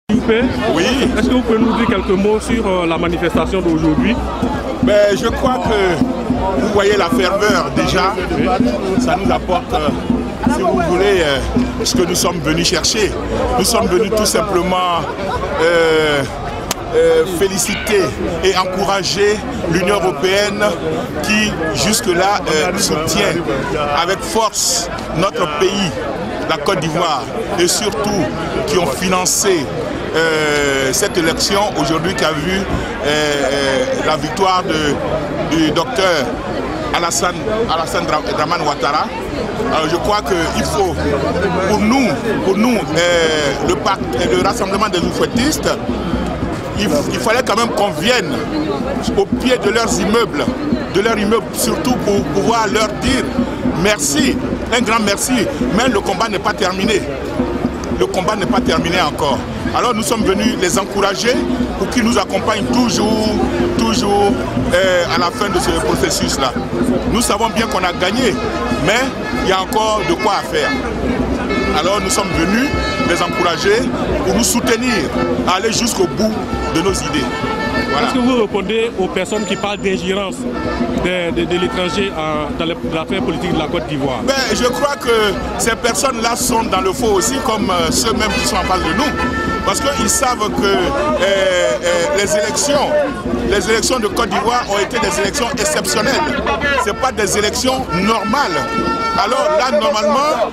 Oui. Est-ce que vous pouvez nous dire quelques mots sur la manifestation d'aujourd'hui? Je crois que vous voyez la ferveur déjà. Ça nous apporte, si vous voulez, ce que nous sommes venus chercher. Nous sommes venus tout simplement féliciter et encourager l'Union européenne qui jusque-là soutient avec force notre pays, la Côte d'Ivoire, et surtout qui ont financé cette élection aujourd'hui qui a vu la victoire du docteur Alassane Dramane Ouattara. Alors je crois qu'il faut, pour nous le rassemblement des oufouettistes, il fallait quand même qu'on vienne au pied de leurs immeubles, surtout pour pouvoir leur dire merci, un grand merci, mais le combat n'est pas terminé. Le combat n'est pas terminé encore. Alors nous sommes venus les encourager pour qu'ils nous accompagnent toujours à la fin de ce processus-là. Nous savons bien qu'on a gagné, mais il y a encore de quoi faire. Alors nous sommes venus les encourager pour nous soutenir, à aller jusqu'au bout de nos idées. Voilà. Est-ce que vous répondez aux personnes qui parlent d'ingérence de l'étranger dans l'affaire politique de la Côte d'Ivoire? Je crois que ces personnes-là sont dans le faux aussi, comme ceux-mêmes qui sont en face de nous. Parce qu'ils savent que les élections de Côte d'Ivoire ont été des élections exceptionnelles. Ce pas des élections normales. Alors là, normalement,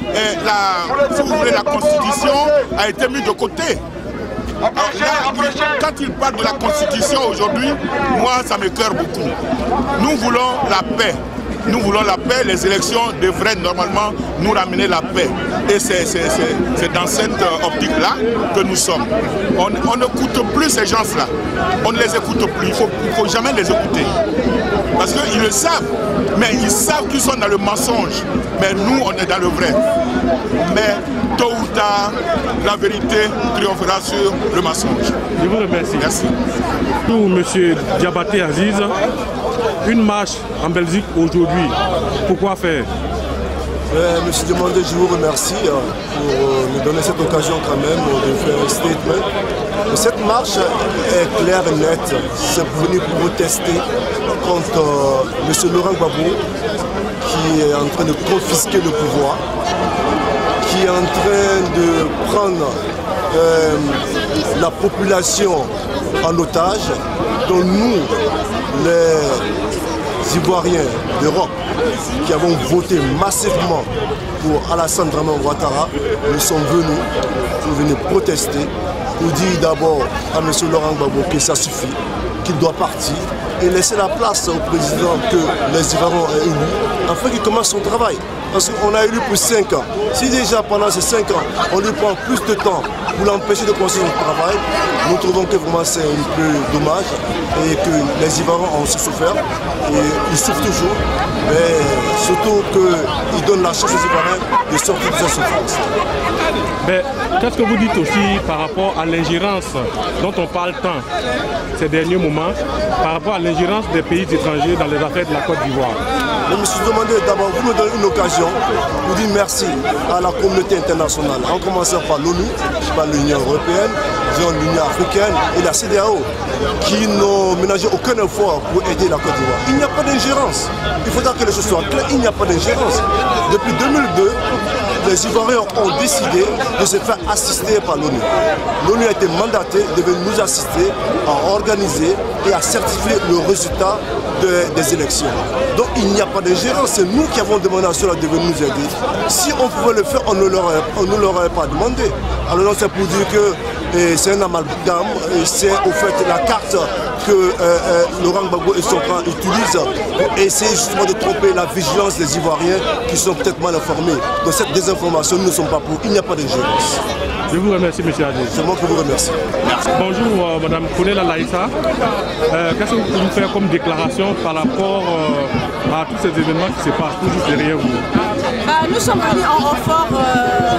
si vous voulez, la Constitution a été mise de côté. Alors là, quand il parle de la Constitution aujourd'hui, moi ça m'écoeure beaucoup. Nous voulons la paix. Nous voulons la paix, les élections devraient normalement nous ramener la paix. Et c'est dans cette optique-là que nous sommes. On n'écoute plus ces gens-là. On ne les écoute plus. Il ne faut jamais les écouter. Parce qu'ils le savent. Mais ils savent qu'ils sont dans le mensonge. Mais nous, on est dans le vrai. Mais tôt ou tard, la vérité triomphera sur le mensonge. Je vous remercie. Merci. Pour M. Diabaté Aziz, une marche en Belgique aujourd'hui, pourquoi faire? Monsieur Demandé, je vous remercie pour nous donner cette occasion quand même de faire un statement. Cette marche est claire et nette. C'est pour venir protester contre M. Laurent Gbagbo qui est en train de confisquer le pouvoir, qui est en train de prendre la population en otage, dont nous, les Ivoiriens d'Europe, qui avons voté massivement pour Alassane Dramane Ouattara, nous sommes venus pour venir protester, pour dire d'abord à M. Laurent Gbagbo que ça suffit, qu'il doit partir et laisser la place au président que les Ivoiriens ont élu, afin qu'il commence son travail. Parce qu'on a élu pour 5 ans. Si déjà pendant ces 5 ans, on lui prend plus de temps pour l'empêcher de continuer son travail, nous trouvons que vraiment c'est un peu dommage et que les Ivoiriens ont aussi souffert et ils souffrent toujours, mais surtout qu'ils donnent la chance aux Ivoiriens de sortir de sa souffrance. Qu'est-ce que vous dites aussi par rapport à l'ingérence dont on parle tant ces derniers moments, par rapport à l'ingérence des pays étrangers dans les affaires de la Côte d'Ivoire? Je me suis demandé d'abord, vous me donnez une occasion pour dire merci à la communauté internationale, en commençant par l'ONU, par l'Union européenne, l'Union africaine et la CEDEAO, qui n'ont ménagé aucun effort pour aider la Côte d'Ivoire. Il n'y a pas d'ingérence. Il faudra que les choses soient claires, il n'y a pas d'ingérence. Depuis 2002, les Ivoiriens ont décidé de se faire assister par l'ONU. L'ONU a été mandatée de venir nous assister à organiser et à certifier le résultat des élections. Donc il n'y a pas d'ingérence, c'est nous qui avons demandé à cela de venir nous aider. Si on pouvait le faire, on ne l'aurait pas demandé. Alors c'est pour dire que c'est un amalgame, c'est au fait la carte que Laurent Gbagbo et son camp utilisent pour essayer justement de tromper la vigilance des Ivoiriens qui sont peut-être mal informés. Donc cette désinformation, nous ne sommes pas pour, il n'y a pas d'ingérence. Je vous remercie, M. Aziz. C'est moi qui vous remercie. Merci. Bonjour, Mme Konela Laïssa. Qu'est-ce que vous pouvez nous faire comme déclaration par rapport à tous ces événements qui se passent tout juste derrière vous? Nous sommes venus en renfort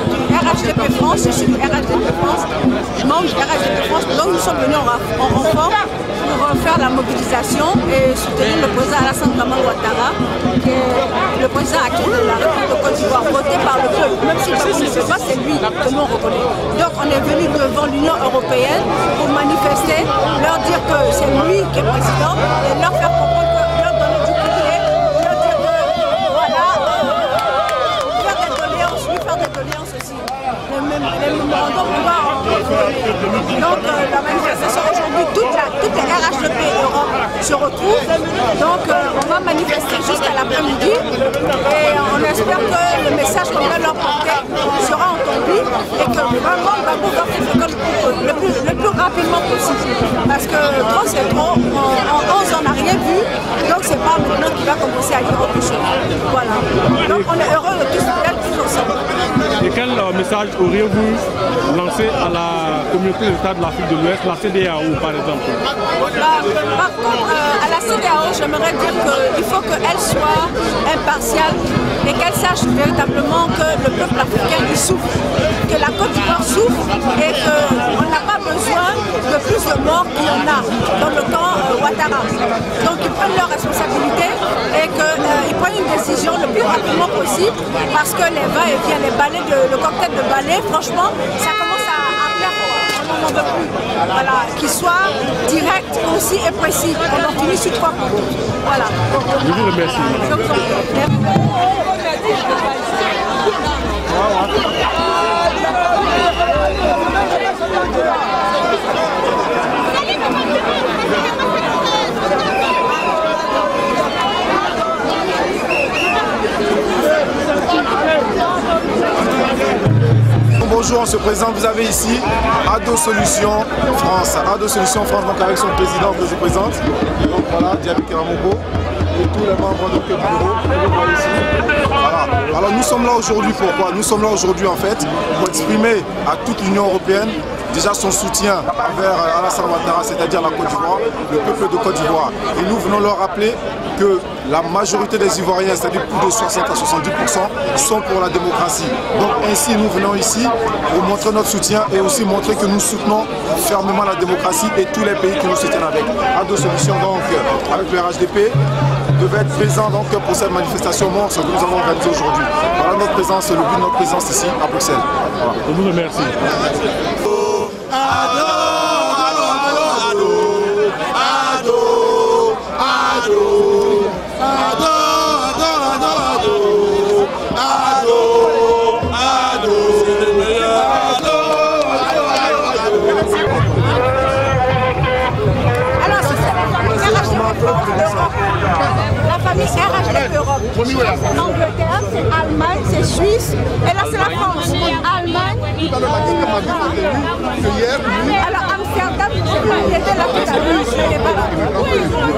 du RHDP France, je suis du RHDP France, membre du RHDP France, donc nous sommes venus en renfort pour faire la mobilisation et soutenir le président Alassane Ouattara, qui est le président actuel de la République de Côte d'Ivoire, voté par le peuple. Même si le peuple ne sait pas, c'est lui que nous on reconnaît. Donc on est venu devant l'Union européenne pour manifester, leur dire que c'est lui qui est président et leur faire comprendre que leur donner du bouclier, leur dire que voilà, faire des doléances aussi. Les mémorandums on va en donner. Donc la manifestation aujourd'hui, toutes les RHDP Europe se retrouvent. Donc on va manifester jusqu'à l'après-midi et on espère que le message qu'on va leur porter sera entendu et que vraiment Gbagbo va faire le plus rapidement possible. Parce que trop c'est trop, en 11 on n'a rien vu, donc c'est pas maintenant qu'il va commencer à dire autre chose. Voilà. Donc on est heureux de tous d'être tous ensemble. Et quel message auriez-vous lancé à la communauté d'État de l'Afrique de l'Ouest, la CEDEAO par exemple? Par contre, à la CEDEAO, j'aimerais dire qu'il faut qu'elle soit impartiale et qu'elle sache véritablement que le peuple africain il souffre, que la Côte d'Ivoire souffre et qu'on n'a pas besoin de plus de morts qu'il y en a dans le camp Ouattara. Donc ils prennent leurs responsabilités et qu'ils prennent une décision le plus rapidement possible parce que les va-et-vient, les balais, le cocktail de balais, franchement, ça commence à plaire. On n'en veut plus. Voilà, qu'il soit direct, concis et précis. On en finit sur 3 points. Voilà. Je vous remercie. Je vous en prie. Bonjour, on se présente, vous avez ici Ado Solutions France. Ado Solutions France, donc avec son président que je présente. Donc voilà, Diaby Keramoko et tous les membres de ce bureau. Voilà. Alors nous sommes là aujourd'hui, pourquoi? Nous sommes là aujourd'hui en fait pour exprimer à toute l'Union européenne déjà son soutien envers Alassane Ouattara, c'est-à-dire la Côte d'Ivoire, le peuple de Côte d'Ivoire. Et nous venons leur rappeler que la majorité des Ivoiriens, c'est-à-dire plus de 60 à 70%, sont pour la démocratie. Donc ainsi, nous venons ici pour montrer notre soutien et aussi montrer que nous soutenons fermement la démocratie et tous les pays qui nous soutiennent avec. Ado Solutions, donc, avec le RHDP, devait être présent donc, pour cette manifestation monstre que nous avons organisée aujourd'hui. Voilà notre présence, le but de notre présence ici à Bruxelles. Voilà. Je vous remercie. La famille RHDP Europe. Angleterre, Allemagne, c'est Suisse. Et là, c'est la France. Allemagne. Alors, Amsterdam, il était là tout à l'heure, il n'est pas là.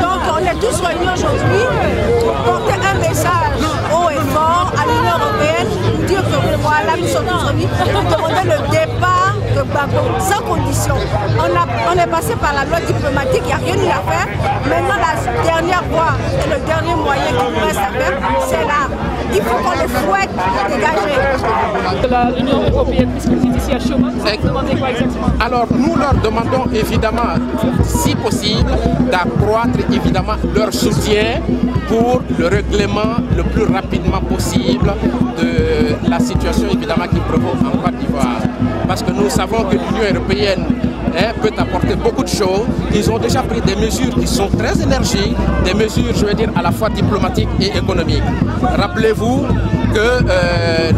Donc, on est tous réunis aujourd'hui pour porter un message haut et fort à l'Union européenne pour dire que voilà, nous sommes tous réunis pour demander le départ de Gbagbo sans condition. On est passé par la loi diplomatique, il n'y a rien eu à faire. Maintenant, la dernière voie et le dernier moyen qui nous reste à faire, c'est là. Il faut qu'on les fouette pour dégager. L'Union européenne, puisque vous êtes ici à Chaumont, vous demandez quoi exactement? Alors, nous leur demandons évidemment, si possible, d'accroître évidemment leur soutien pour le règlement le plus rapidement possible de la situation évidemment qui prévaut en Côte d'Ivoire. Parce que nous savons que l'Union européenne peut apporter beaucoup de choses. Ils ont déjà pris des mesures qui sont très énergiques, des mesures, je veux dire, à la fois diplomatiques et économiques. Rappelez-vous que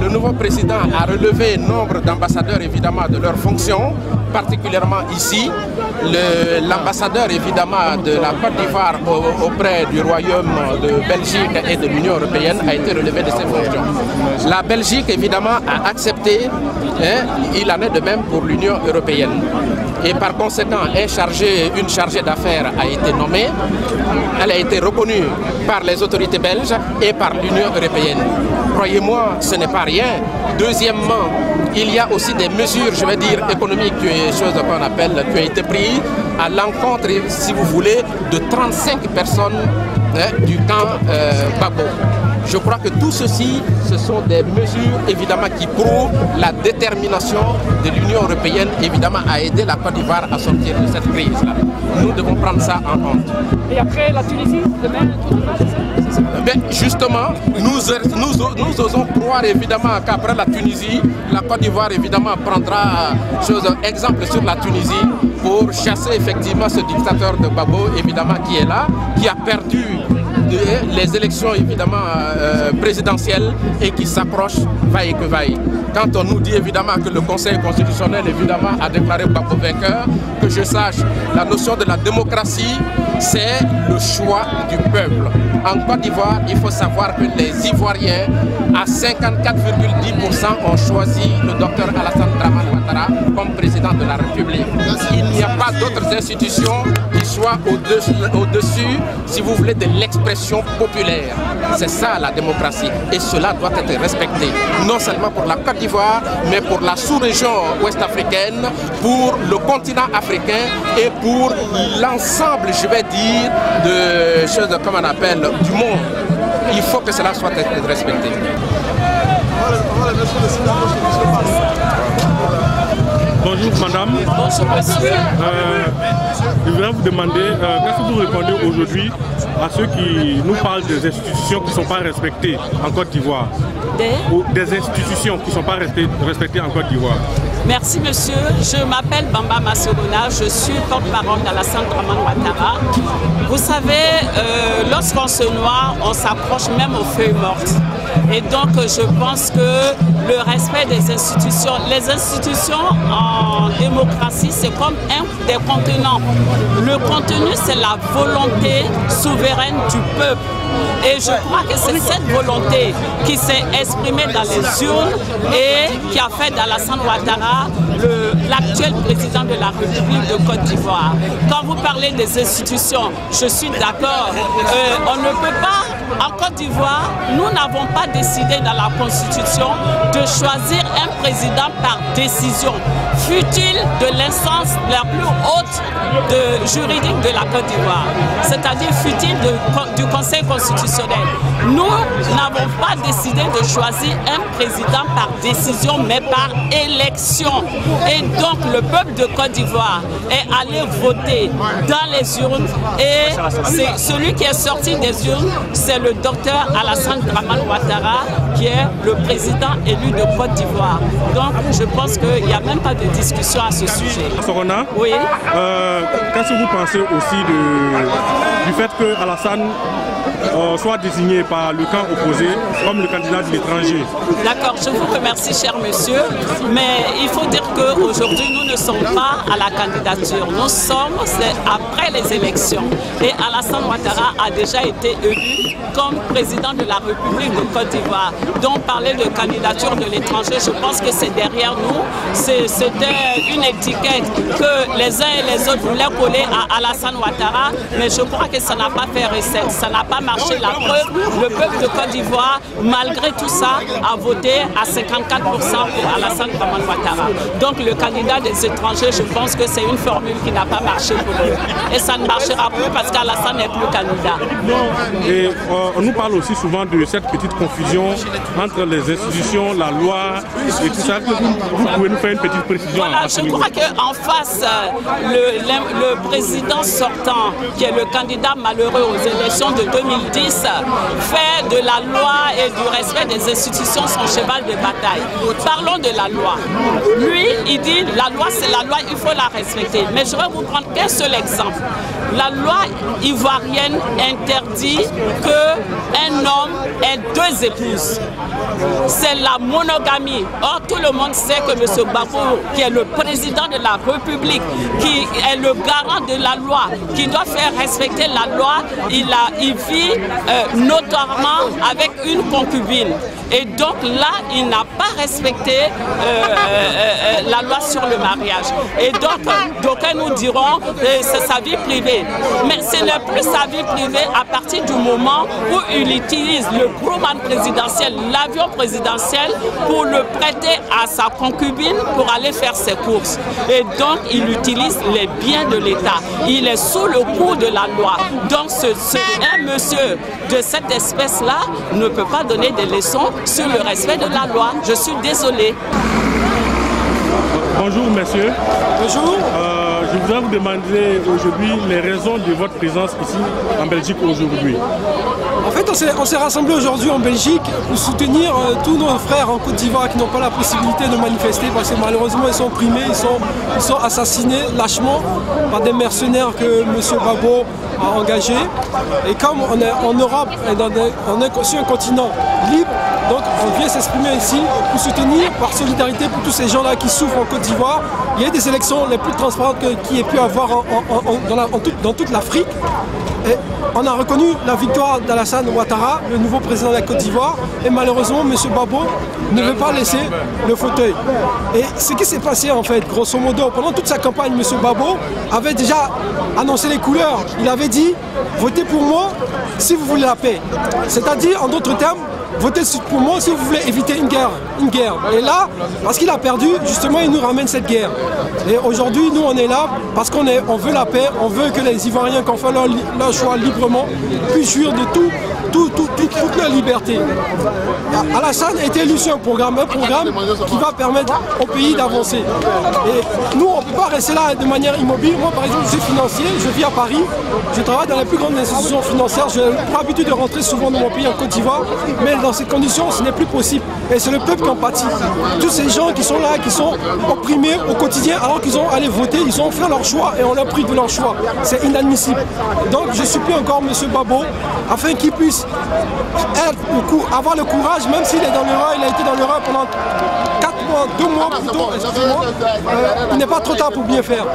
le nouveau président a relevé nombre d'ambassadeurs, évidemment, de leurs fonctions, particulièrement ici. L'ambassadeur, évidemment, de la Côte d'Ivoire auprès du Royaume de Belgique et de l'Union européenne a été relevé de ses fonctions. La Belgique, évidemment, a accepté, il en est de même pour l'Union européenne. Et par conséquent, une chargée d'affaires a été nommée. Elle a été reconnue par les autorités belges et par l'Union européenne. Croyez-moi, ce n'est pas rien. Deuxièmement, il y a aussi des mesures, je vais dire, économiques, choses qu'on appelle, qui ont été prises à l'encontre, si vous voulez, de 35 personnes du camp Gbagbo. Je crois que tout ceci, ce sont des mesures évidemment qui prouvent la détermination de l'Union européenne évidemment à aider la Côte d'Ivoire à sortir de cette crise-là. Nous devons prendre ça en compte. Et après la Tunisie, demain, Ben justement, nous osons croire évidemment qu'après la Tunisie, la Côte d'Ivoire évidemment prendra exemple sur la Tunisie pour chasser effectivement ce dictateur de Gbagbo évidemment qui est là, qui a perdu les élections évidemment présidentielles et qui s'approche vaille que vaille. Quand on nous dit évidemment que le Conseil constitutionnel évidemment a déclaré Gbagbo vainqueur, que je sache, la notion de la démocratie, c'est le choix du peuple. En Côte d'Ivoire, il faut savoir que les Ivoiriens, à 54,10% ont choisi le docteur Alassane Dramane Ouattara comme président de la République. Il n'y a pas d'autres institutions qui soient au-dessus, si vous voulez, de l'expression populaire. C'est ça la démocratie et cela doit être respecté, non seulement pour la Côte d'Ivoire, mais pour la sous-région ouest-africaine, pour le continent africain et pour l'ensemble, je vais dire, de choses comme on appelle du monde. Il faut que cela soit respecté. Bonjour madame. bonjour monsieur. Je voudrais vous demander, qu'est-ce que vous répondez aujourd'hui à ceux qui nous parlent des institutions qui ne sont pas respectées en Côte d'Ivoire? Des institutions qui ne sont pas respectées en Côte d'Ivoire. Merci monsieur, je m'appelle Bamba Massolona, je suis porte-parole d'Alassane Dramane Ouattara. Vous savez, lorsqu'on se noie, on s'approche même aux feuilles mortes. Et donc je pense que le respect des institutions, les institutions en démocratie, c'est comme un des contenants. Le contenu, c'est la volonté souveraine du peuple. Et je crois que c'est cette volonté qui s'est exprimée dans les urnes et qui a fait d'Alassane Ouattara l'actuel président de la République de Côte d'Ivoire. Quand vous parlez des institutions, je suis d'accord. On ne peut pas, en Côte d'Ivoire, nous n'avons pas décidé dans la Constitution de choisir un président par décision, fût-il de l'instance la plus haute juridique de la Côte d'Ivoire, c'est-à-dire fût-il du Conseil constitutionnel. Nous n'avons pas décidé de choisir un président par décision, mais par élection. Et donc le peuple de Côte d'Ivoire est allé voter dans les urnes et celui qui est sorti des urnes, c'est le docteur Alassane Dramane Ouattara qui est le président élu de Côte d'Ivoire. Donc je pense qu'il n'y a même pas de discussion à ce sujet. Sorona, oui. Qu'est-ce que vous pensez aussi du fait que Alassane soit désigné par le camp opposé comme le candidat de l'étranger? D'accord, je vous remercie cher monsieur, mais il faut dire qu'aujourd'hui nous ne sommes pas à la candidature, nous sommes après les élections et Alassane Ouattara a déjà été élu comme président de la République de Côte d'Ivoire. Donc parler de candidature de l'étranger, je pense que c'est derrière nous, c'était une étiquette que les uns et les autres voulaient coller à Alassane Ouattara, mais je crois que ça n'a pas fait recette, ça n'a pas marché. La preuve, le peuple de Côte d'Ivoire, malgré tout ça, a voté à 54% pour Alassane Dramane Ouattara. Donc le candidat des étrangers, je pense que c'est une formule qui n'a pas marché pour eux. Et ça ne marchera plus parce qu'Alassane n'est plus candidat. Et on nous parle aussi souvent de cette petite confusion entre les institutions, la loi et tout ça. Vous pouvez nous faire une petite précision? Voilà, je crois qu'en face, le président sortant, qui est le candidat malheureux aux élections de 2010, fait de la loi et du respect des institutions son cheval de bataille. Parlons de la loi. Lui, il dit la loi c'est la loi, il faut la respecter. Mais je vais vous prendre qu'un seul exemple. La loi ivoirienne interdit qu'un homme ait 2 épouses. C'est la monogamie. Or, tout le monde sait que M. Gbagbo, qui est le président de la République, qui est le garant de la loi, qui doit faire respecter la loi, il vit notoirement avec une concubine. Et donc là, il n'a pas respecté la loi sur le mariage. Et donc, d'aucuns nous diront que c'est sa vie privée. Mais ce n'est plus sa vie privée à partir du moment où il utilise le Grumman présidentiel, l'avion présidentiel, pour le prêter à sa concubine pour aller faire ses courses. Et donc, il utilise les biens de l'État. Il est sous le coup de la loi. Donc, un monsieur de cette espèce-là ne peut pas donner des leçons sur le respect de la loi. Je suis désolée. Bonjour, monsieur. Bonjour. Je voudrais vous demander aujourd'hui les raisons de votre présence ici en Belgique aujourd'hui. En fait, on s'est rassemblés aujourd'hui en Belgique pour soutenir tous nos frères en Côte d'Ivoire qui n'ont pas la possibilité de manifester parce que malheureusement ils sont opprimés, ils sont assassinés lâchement par des mercenaires que M. Gbagbo a engagés. Et comme on est en Europe, on est sur un continent libre, donc on vient s'exprimer ici pour soutenir par solidarité pour tous ces gens-là qui souffrent en Côte d'Ivoire. Il y a des élections les plus transparentes qu'il y ait pu avoir dans toute l'Afrique. Et on a reconnu la victoire d'Alassane Ouattara, le nouveau président de la Côte d'Ivoire, et malheureusement M. Gbagbo ne veut pas laisser le fauteuil. Et ce qui s'est passé en fait, grosso modo, pendant toute sa campagne, M. Gbagbo avait déjà annoncé les couleurs. Il avait dit « Votez pour moi si vous voulez la paix ». C'est-à-dire, en d'autres termes, votez pour moi si vous voulez éviter une guerre. Et là, parce qu'il a perdu, justement, il nous ramène cette guerre. Et aujourd'hui, nous, on est là parce qu'on veut la paix, on veut que les Ivoiriens qui ont fait leur choix librement puissent jouir de toute leur liberté. Alassane a été élu sur un programme qui va permettre au pays d'avancer. Et nous, on ne peut pas rester là de manière immobile. Moi, par exemple, je suis financier, je vis à Paris, je travaille dans les plus grandes institutions financières, j'ai pas l'habitude de rentrer souvent dans mon pays en Côte d'Ivoire, mais dans ces conditions, ce n'est plus possible. Et c'est le peuple qui en pâtit. Tous ces gens qui sont là, qui sont opprimés au quotidien, alors qu'ils ont allé voter, ils ont fait leur choix et on leur prive de leur choix. C'est inadmissible. Donc je supplie encore M. Gbagbo, afin qu'il puisse avoir le courage, même s'il est dans l'erreur, il a été dans l'erreur pendant 4 mois, 2 mois plutôt, excusez-moi, il n'est pas trop tard pour bien faire.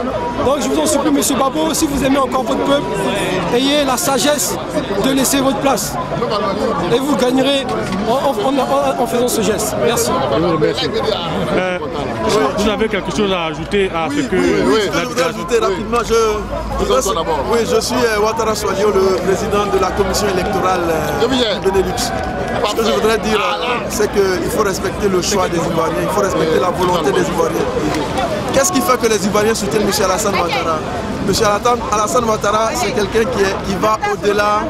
Donc je vous en supplie, M. Gbagbo, si vous aimez encore votre peuple, ayez la sagesse de laisser votre place. Et vous gagnerez en faisant ce geste. Merci. Vous avez quelque chose à ajouter à ce que... Oui, je voudrais ajouter rapidement. Je suis Ouattara Souadio, le président de la commission électorale de Benelux. Ce que je voudrais dire, c'est qu'il faut respecter le choix des Ivoiriens, il faut respecter la volonté des Ivoiriens. Qu'est-ce qui fait que les Ivoiriens soutiennent M. Alassane Ouattara? M. Alassane Ouattara, c'est quelqu'un qui va au-delà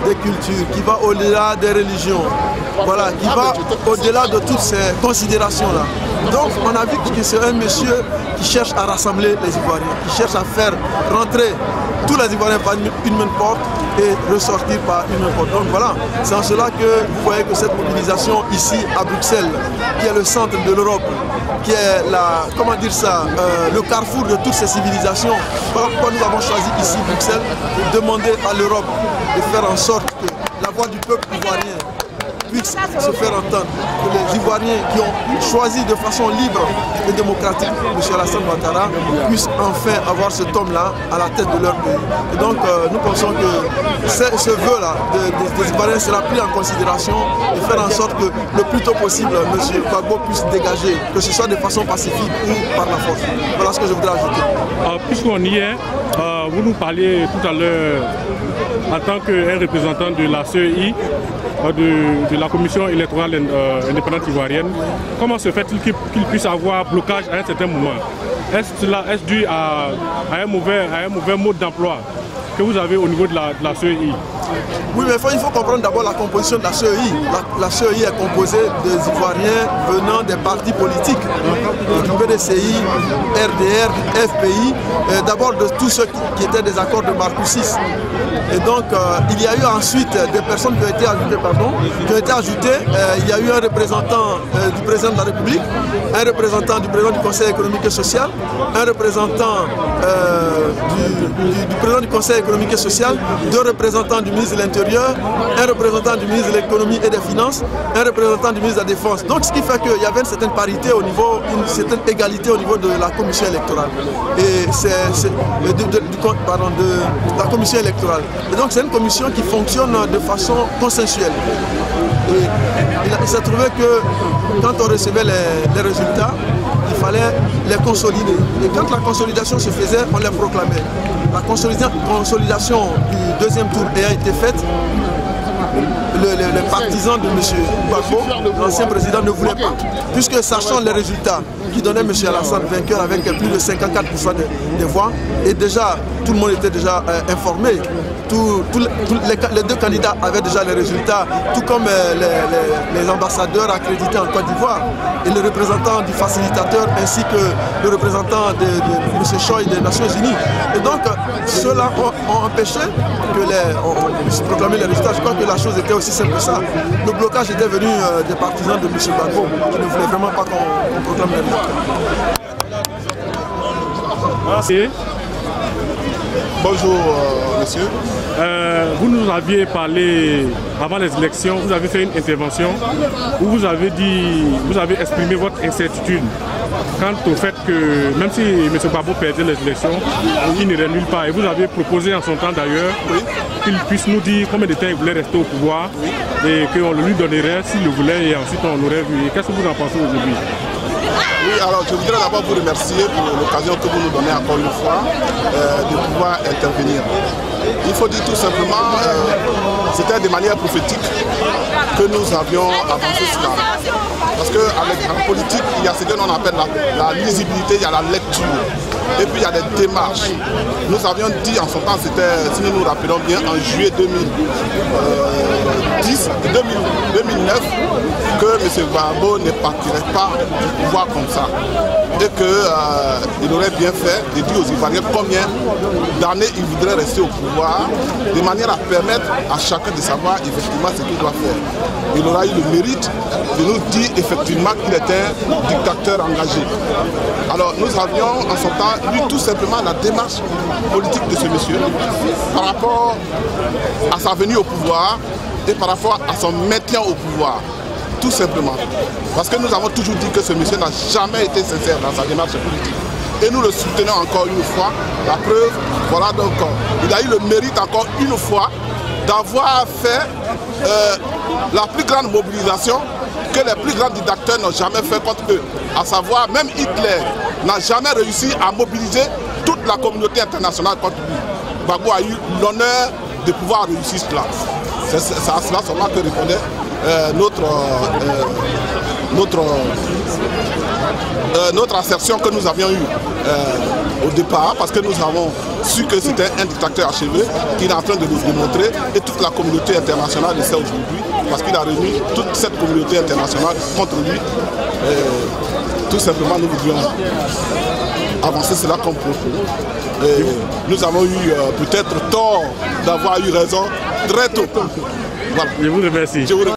des cultures, qui va au-delà des religions, voilà, qui va au-delà de toutes ces considérations-là. Donc on a vu que c'est un monsieur qui cherche à rassembler les Ivoiriens, qui cherche à faire rentrer tous les Ivoiriens par une même porte et ressortir par une même porte. Donc voilà, c'est en cela que vous voyez que cette mobilisation ici à Bruxelles, qui est le centre de l'Europe, qui est le carrefour de toutes ces civilisations. Voilà pourquoi nous avons choisi ici Bruxelles pour demander à l'Europe de faire en sorte que la voix du peuple ivoirien puisse se faire entendre, que les Ivoiriens qui ont choisi de façon libre et démocratique M. Alassane Ouattara puissent enfin avoir cet homme-là à la tête de leur pays. Et donc nous pensons que ce vœu-là des Ivoiriens sera pris en considération et faire en sorte que le plus tôt possible M. Gbagbo puisse dégager, que ce soit de façon pacifique ou par la force. Voilà ce que je voudrais ajouter. Puisqu'on y est, vous nous parliez tout à l'heure en tant qu'un représentant de la CEI, de la commission électorale indépendante ivoirienne, comment se fait-il qu'il puisse avoir blocage à un certain moment? Est-ce dû à un mauvais mode d'emploi que vous avez au niveau de la CEI? Oui, mais il faut comprendre d'abord la composition de la CEI. La CEI est composée des Ivoiriens venant des partis politiques, du PDCI, RDR, FPI, d'abord de tous ceux qui étaient des accords de Marcoussis. Et donc, il y a eu ensuite des personnes qui ont été ajoutées. Il y a eu un représentant du président de la République, un représentant du président du Conseil économique et social, un représentant du président du Conseil économique et social, 2 représentants du ministre de l'Intérieur, un représentant du ministre de l'Économie et des Finances, un représentant du ministre de la Défense. Donc, ce qui fait qu'il y avait une certaine parité au niveau, une certaine égalité au niveau de la commission électorale. Et de la commission électorale. Et donc c'est une commission qui fonctionne de façon consensuelle. Et il s'est trouvé que quand on recevait les résultats, il fallait les consolider. Et quand la consolidation se faisait, on les proclamait. La consolidation du deuxième tour ayant été faite, les partisans de M. Gbagbo, l'ancien président, ne voulaient pas. Puisque sachant les résultats qui donnaient M. Alassane vainqueur avec plus de 54% des voix, et déjà tout le monde était déjà informé. Les deux candidats avaient déjà les résultats, tout comme les ambassadeurs accrédités en Côte d'Ivoire et le représentant du facilitateur ainsi que le représentant de M. Choi des Nations Unies. Et donc, ceux-là ont empêché que puisse proclamer les résultats. Je crois que la chose était aussi simple que ça. Le blocage était venu des partisans de M. Gbagbo qui ne voulaient vraiment pas qu'on proclame les résultats. Merci. Bonjour, monsieur. Vous nous aviez parlé avant les élections, vous avez fait une intervention où vous avez exprimé votre incertitude quant au fait que même si M. Gbagbo perdait les élections, il n'irait nulle part. Et vous avez proposé en son temps d'ailleurs qu'il puisse nous dire combien de temps il voulait rester au pouvoir et qu'on le lui donnerait s'il le voulait et ensuite on l'aurait vu. Qu'est-ce que vous en pensez aujourd'hui? Oui, alors je voudrais d'abord vous remercier pour l'occasion que vous nous donnez encore une fois de pouvoir intervenir. Il faut dire tout simplement, c'était de manière prophétique que nous avions avancé cela. Parce qu'en politique, il y a ce que l'on appelle la lisibilité, il y a la lecture. Et puis il y a des démarches. Nous avions dit en son temps, c'était, si nous nous rappelons bien, en juillet 2009, que M. Gbagbo ne partirait pas du pouvoir comme ça. Et qu'il aurait bien fait de dire aux Ivoiriens combien d'années il voudrait rester au pouvoir, de manière à permettre à chacun de savoir effectivement ce qu'il doit faire. Il aura eu le mérite de nous dire effectivement qu'il était un dictateur engagé. Alors nous avions en son temps lu tout simplement la démarche politique de ce monsieur par rapport à sa venue au pouvoir et par rapport à son maintien au pouvoir. Tout simplement. Parce que nous avons toujours dit que ce monsieur n'a jamais été sincère dans sa démarche politique. Et nous le soutenons encore une fois. La preuve, voilà donc, il a eu le mérite encore une fois d'avoir fait la plus grande mobilisation que les plus grands dictateurs n'ont jamais fait contre eux. À savoir, même Hitler n'a jamais réussi à mobiliser toute la communauté internationale contre lui. Gbagbo a eu l'honneur de pouvoir réussir cela. C'est à cela seulement que répondait notre assertion que nous avions eue au départ, parce que nous avons su que c'était un dictateur achevé qu'il est en train de nous démontrer, et toute la communauté internationale le sait aujourd'hui, parce qu'il a réuni toute cette communauté internationale contre lui. Tout simplement, nous voulions avancer cela comme propos. Nous avons eu peut-être tort d'avoir eu raison très tôt. Voilà. Je vous remercie.